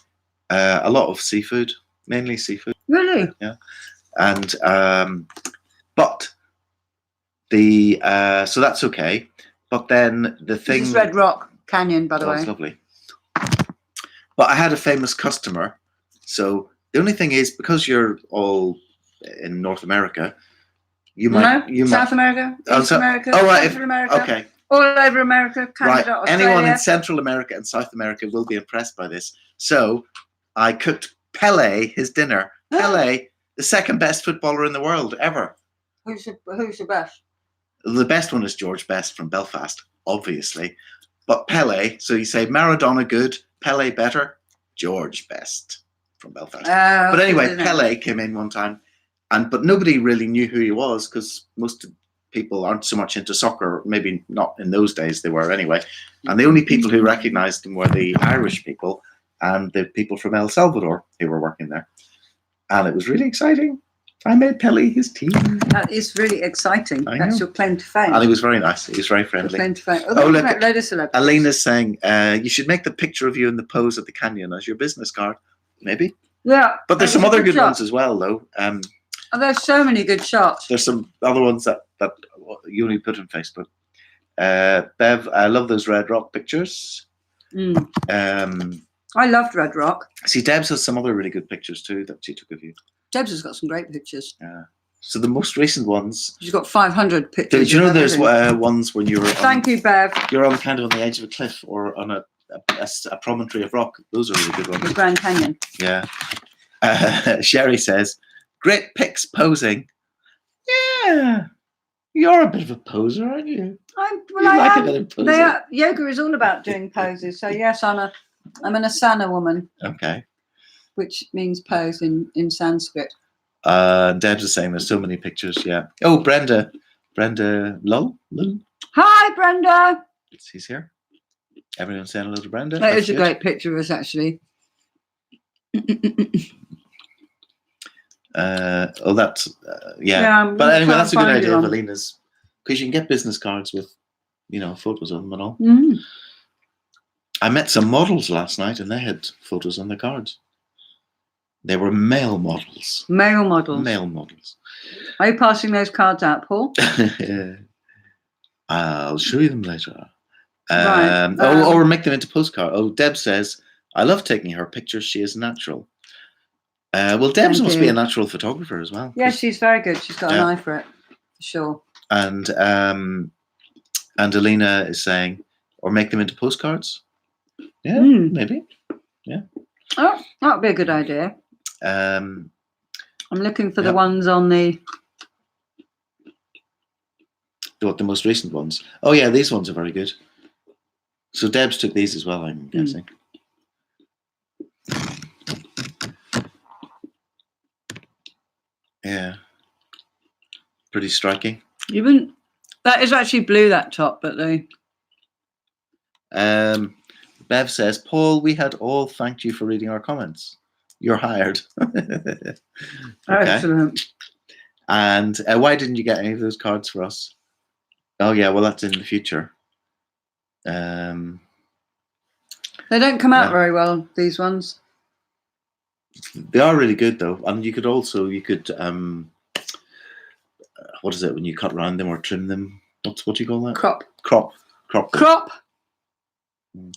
A lot of seafood, mainly seafood. Really? And but the so that's okay. But then the thing This is Red Rock Canyon, by the Oh, way. it's lovely. But I had a famous customer. So the only thing is, because you're all in North America, South America, Oh, East so- America, oh, right, Central America, okay, all over America, right. Canada, Anyone Australia. in Central America and South America will be impressed by this. So I cooked Pele his dinner. Pele, the second best footballer in the world ever. Who's the best? The best one is George Best from Belfast, obviously. But Pele, so you say Maradona good, Pele better, George Best from Belfast. But anyway, Pele came in one time, but nobody really knew who he was because most people aren't so much into soccer. Maybe not in those days, they were anyway. And the only people who recognized him were the Irish people and the people from El Salvador who were working there. And it was really exciting. I made Pele his tea. That is really exciting. I That's know. your claim to fame. And he was very nice. He was very Your friendly. claim to fame. Oh, Oh, look, look, load of celebrities. Alina's saying, you should make the picture of you in the pose at the canyon as your business card. Maybe. Yeah. But there's that's some a other good shot. ones as well, though. Oh, there's so many good shots. There's some other ones that you only put on Facebook. Bev, I love those Red Rock pictures. Mm. I loved Red Rock. See, Debs has some other really good pictures too that she took of you. Debs has got some great pictures. So the most recent ones. She's got 500 Do pictures. you know of there's everything. ones when you're Thank you, Bev. you're on kind of on the edge of a cliff or on a promontory of rock. Those are really good The ones. Grand Canyon. Yeah. Sherry says, "Great pics posing." Yeah, you're a bit of a poser, aren't you? I You like a am. bit of posing. Yoga is all about doing poses. So yes, I'm an asana woman, Okay. which means pose in Sanskrit. Debs is saying there's so many pictures. Yeah. Oh, Brenda Lull. Hi, Brenda. She's here. Everyone's saying hello to Brenda. That That's is a good. great picture of us, actually. That's yeah. But anyway, that's a good idea of Alina's, because you can get business cards with, photos of them and all. Mm. I met some models last night and they had photos on their cards. They were male models. Male models. Male models. Are you passing those cards out, Paul? I'll show you them later. Right, Or make them into postcard. Oh, Deb says, I love taking her pictures. She is natural. Well, Deb's Thank must be you. a natural photographer as well. Yeah, she's very good. She's got an Yeah. eye for it. For sure. And Alina is saying, or make them into postcards. Yeah, maybe. Oh, that would be a good idea. Um, I'm looking for Yeah. the ones on the... what the most recent ones? Oh yeah, these ones are very good. So Deb's took these as well, I'm guessing. Yeah, pretty striking. You wouldn't... That is actually blue, that top, but they... Bev says, Paul, we had all thanked you for reading our comments. You're hired. Okay. Excellent. And why didn't you get any of those cards for us? Oh yeah, well that's in the future. They don't come out Yeah. very well, these ones. They are really good though, and you could what is it when you cut around them or trim them? What do you call that? Crop. Crop. Crop. Mm.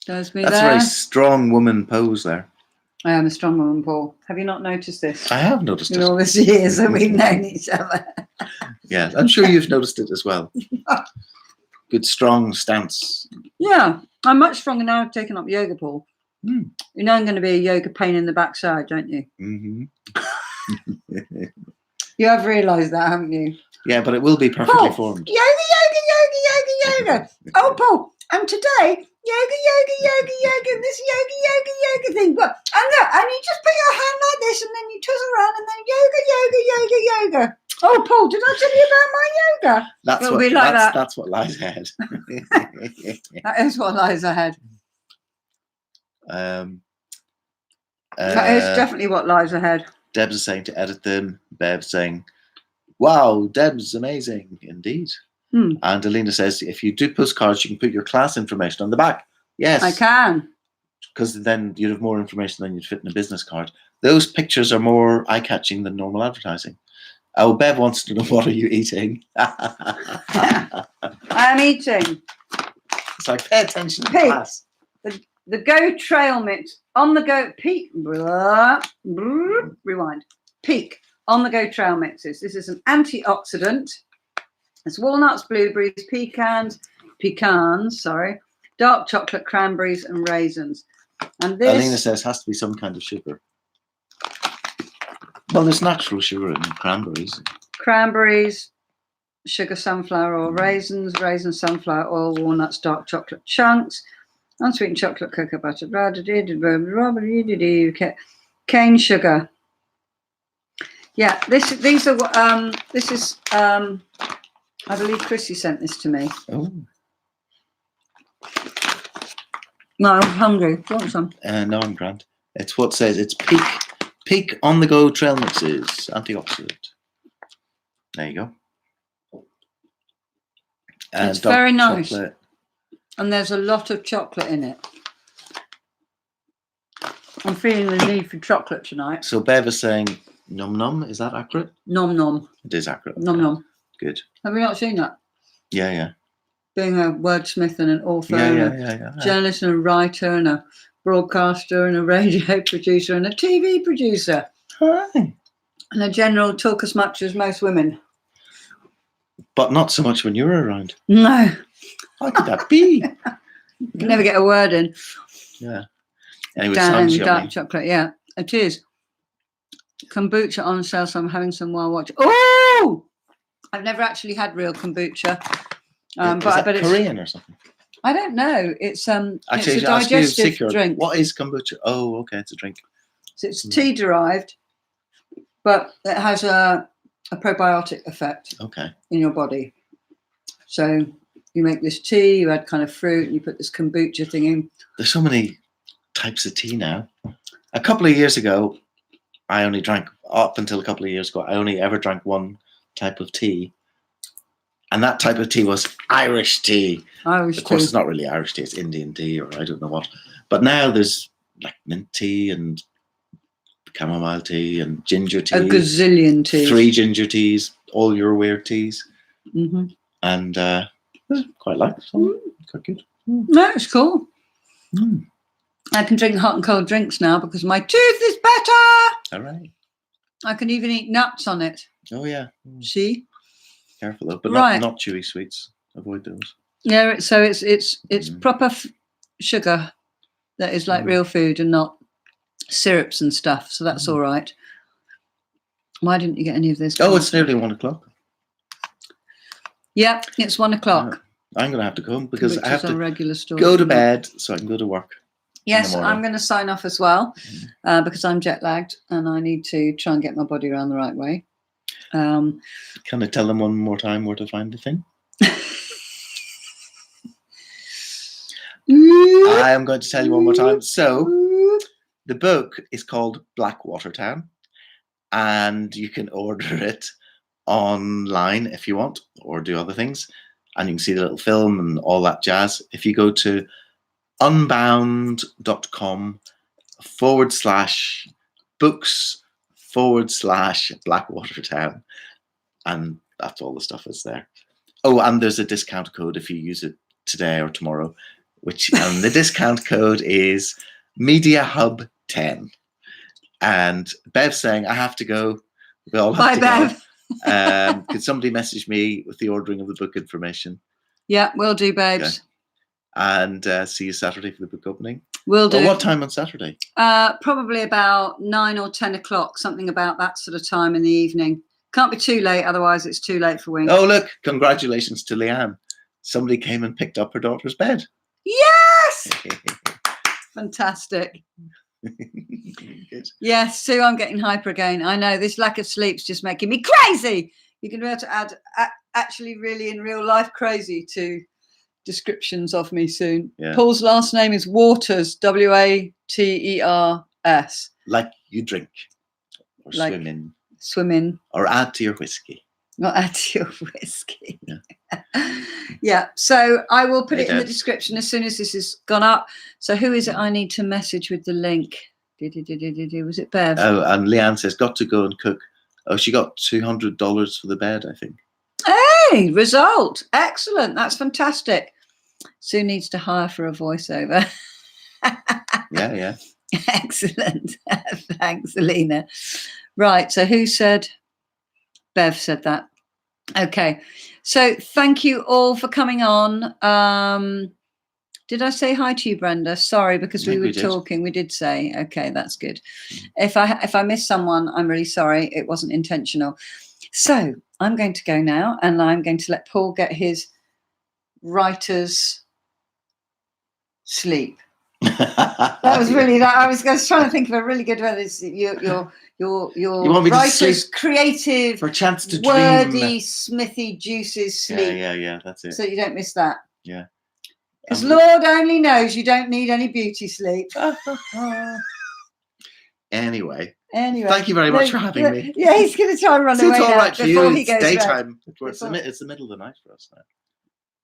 There's me That's a there. very strong woman pose there. I am a strong woman, Paul. Have you not noticed this? I have noticed In it. all these years that we've known each other. Yeah, I'm sure you've noticed it as well. Good strong stance. Yeah, I'm much stronger now. I've taken up yoga, Paul. Hmm. You know I'm going to be a yoga pain in the backside, don't you? Hmm. You have realised that, haven't you? Yeah, but it will be perfectly Paul, formed. yoga. Oh, Paul, and today, yoga, this yoga thing. But, and look, and you just put your hand like this and then you twizzle around and then yoga. Oh, Paul, did I tell you about my yoga? That's It'll what, be like that. That's what lies ahead. That is what lies ahead. That is definitely what lies ahead. Deb's is saying to edit them. Bev's saying, wow, Deb's amazing indeed. Hmm. And Alina says, if you do postcards, you can put your class information on the back. Yes. I can. Because then you'd have more information than you'd fit in a business card. Those pictures are more eye-catching than normal advertising. Oh, Bev wants to know, what are you eating? I am eating It's like, pay attention to Pig. class. the Go Trail Mix on the go peak. Rewind. Peak on the Go Trail Mixes. This is an antioxidant. It's walnuts, blueberries, pecans, dark chocolate, cranberries, and raisins. And this Alina says has to be some kind of sugar. Well, there's natural sugar in cranberries. cranberries, sugar, sunflower oil, raisins, sunflower oil, walnuts, dark chocolate chunks, unsweetened chocolate, cocoa butter, cane sugar. Yeah, this is I believe Chrissy sent this to me. Oh. No, I'm hungry. Do you want some? No, I'm grand. It's what says it's peak on the go trail mixes antioxidant. There you go. It's dark very nice. chocolate. And there's a lot of chocolate in it. I'm feeling the need for chocolate tonight. So Bev is saying num num. Is that accurate? Nom nom. It is accurate. Nom nom. Good. Have you not seen that? Yeah. Being a wordsmith and an author Yeah. and a journalist and a writer and a broadcaster and a radio producer and a TV producer Hi. and a general talk as much as most women. But not so much when you're around. No, How could that be? you can never get a word in. Yeah. Anyway, Down sounds in dark yummy. chocolate, yeah, it is. Kombucha on sale, so I'm having some while watching. Oh, I've never actually had real kombucha, Is but I that bet it's. Korean or something? I don't know. It's Actually, it's a I should ask you, digestive Secure, drink. what is kombucha? Oh, okay, it's a drink. So it's tea derived, but it has a probiotic effect Okay. in your body. So you make this tea, you add kind of fruit, and you put this kombucha thing in. There's so many types of tea now. A couple of years ago, I only drank, up until a couple of years ago, I only ever drank one type of tea. And that type of tea was Irish tea. Irish Of course, tea. it's not really Irish tea, it's Indian tea or I don't know what. But now there's like mint tea and chamomile tea and ginger tea. A gazillion teas. 3 ginger teas, all your weird teas. Mm-hmm. And quite like it. Quite good. No, it's cool. Mm. I can drink hot and cold drinks now because my tooth is better. All right. I can even eat nuts on it. Oh, yeah. See? Careful though, but Right. not chewy sweets. Avoid those. Yeah, so it's proper sugar that is like real food and not syrups and stuff. So that's all right. Why didn't you get any of this? Oh, it's nearly 1 o'clock. Yeah, it's 1 o'clock. I'm going to have to go because which I have is our to regular story. go to bed so I can go to work. Yes, morning. I'm going to sign off as well because I'm jet lagged and I need to try and get my body around the right way. Can I tell them one more time where to find the thing? I am going to tell you one more time. So, the book is called Blackwater Town, and you can order it online if you want, or do other things. And you can see the little film and all that jazz. If you go to unbound.com/books/Blackwater Town, and that's all the stuff is there. Oh, and there's a discount code if you use it today or tomorrow, and the discount code is MediaHub10. And Bev's saying, I have to go. We all have Bye, to Bev. go. Could somebody message me with the ordering of the book information? Yeah, will do, babes. Okay. And see you Saturday for the book opening. Will do. Well, what time on Saturday? Probably about 9 or 10 o'clock, something about that sort of time in the evening. Can't be too late, otherwise it's too late for Wink. Oh, look, congratulations to Leanne. Somebody came and picked up her daughter's bed. Yes! Fantastic. Good. Yes, Sue, I'm getting hyper again. I know this lack of sleep's just making me crazy. You can be able to add actually really in real life crazy to descriptions of me soon. Yeah. Paul's last name is Waters, Waters. Like you drink or Like- swim in Swim in, or add to your whiskey. not add to your whiskey. Yeah. Yeah, so I will put Hey, it in the Deb. description as soon as this has gone up. So who is it I need to message with the link? Was it Bev? Oh, and Leanne says, got to go and cook. Oh, she got $200 for the bed, I think. Hey, result. Excellent. That's fantastic. Sue needs to hire for a voiceover. Yeah. Excellent. Thanks, Alina. Right. So who said? Bev said that. Okay. So thank you all for coming on. Did I say hi to you, Brenda? Sorry, because I we think were we did. talking. We did say. Okay, that's good. If I missed someone, I'm really sorry. It wasn't intentional. So I'm going to go now, and I'm going to let Paul get his writer's sleep. That was really that. I was trying to think of a really good one. It's your You want me to writer's sleep creative, for a chance to wordy, dream. smithy, juices sleep, Yeah, that's it. so you don't miss that. Yeah. Because Lord only knows you don't need any beauty sleep. Anyway, Anyway, thank you very much for having me. Yeah, he's going to try and run So away it's all now right for before you. he It's goes red. daytime. It's Before- the middle of the night for us now.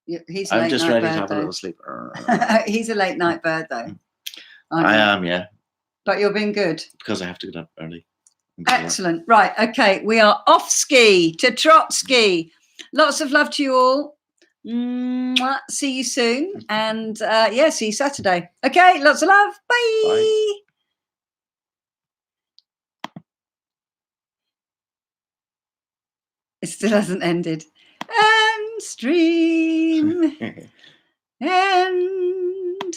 Yeah, he's I'm late just night ready to bird, have a though. little sleep. He's a late night bird, though. I am, yeah, But you're being good. because I have to get up early. and go to work. Excellent. Right. Okay. We are off ski to Trotsky. Lots of love to you all. Mwah. See you soon. And see you Saturday. Okay. Lots of love. Bye. Bye. It still hasn't ended. And stream. And